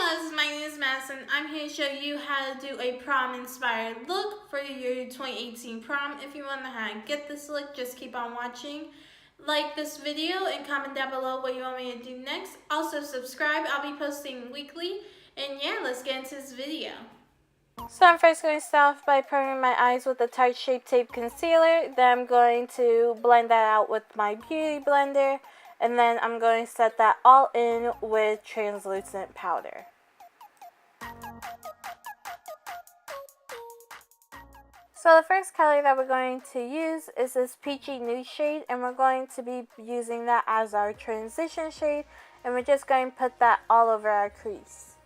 loves, my name is Madison. I'm here to show you how to do a prom inspired look for your 2018 prom. If you want to know how to get this look, just keep on watching. Like this video and comment down below what you want me to do next. Also subscribe, I'll be posting weekly. And yeah, let's get into this video. So I'm first going to start off by priming my eyes with the Tarte Shape Tape Concealer. Then I'm going to blend that out with my Beauty Blender. And then I'm going to set that all in with translucent powder. So the first color that we're going to use is this peachy nude shade, and we're going to be using that as our transition shade, and we're just going to put that all over our crease.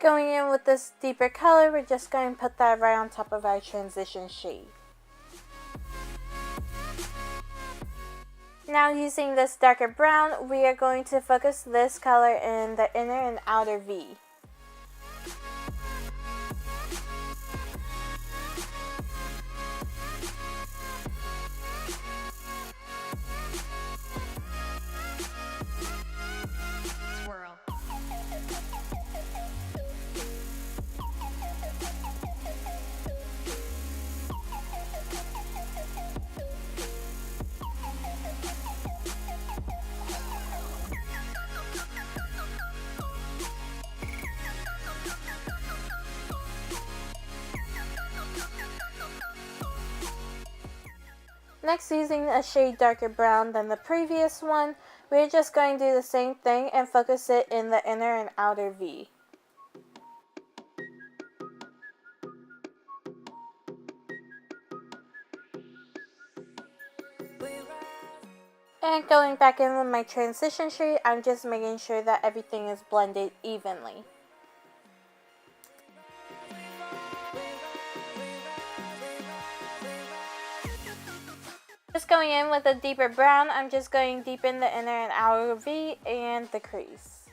Going in with this deeper color, we're just going to put that right on top of our transition shade. Now using this darker brown, we are going to focus this color in the inner and outer V. Next, using a shade darker brown than the previous one, we're just going to do the same thing and focus it in the inner and outer V. And going back in with my transition shade, I'm just making sure that everything is blended evenly. Just going in with a deeper brown, I'm just going to deepen the inner and outer V and the crease.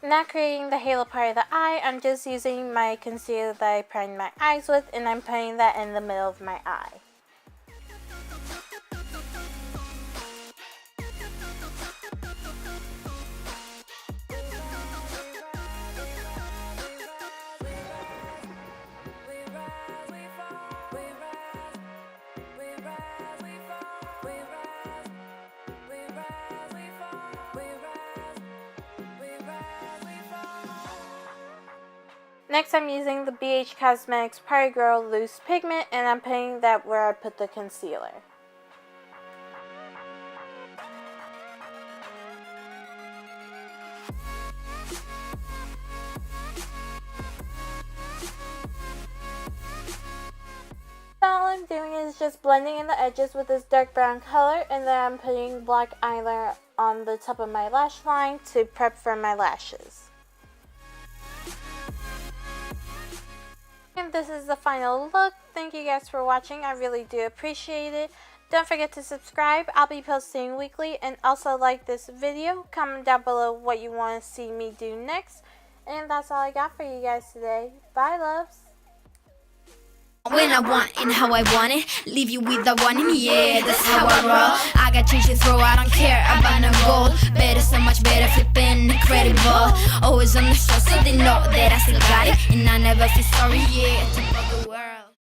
Now creating the halo part of the eye, I'm just using my concealer that I primed my eyes with, and I'm putting that in the middle of my eye. Next, I'm using the BH Cosmetics Party Girl Loose Pigment, and I'm putting that where I put the concealer. So all I'm doing is just blending in the edges with this dark brown color, and then I'm putting black eyeliner on the top of my lash line to prep for my lashes. And this is the final look. Thank you guys for watching. I really do appreciate it. Don't forget to subscribe. I'll be posting weekly, and also like this video. Comment down below what you want to see me do next. And that's all I got for you guys today. Bye, loves. When I want and how I want it, leave you with the one in, yeah, that's how I roll. I got change to throw, I don't care about no gold. Better, so much better, flipping incredible. Always on the show, so they know that I still got it. And I never feel sorry, yeah, to the world.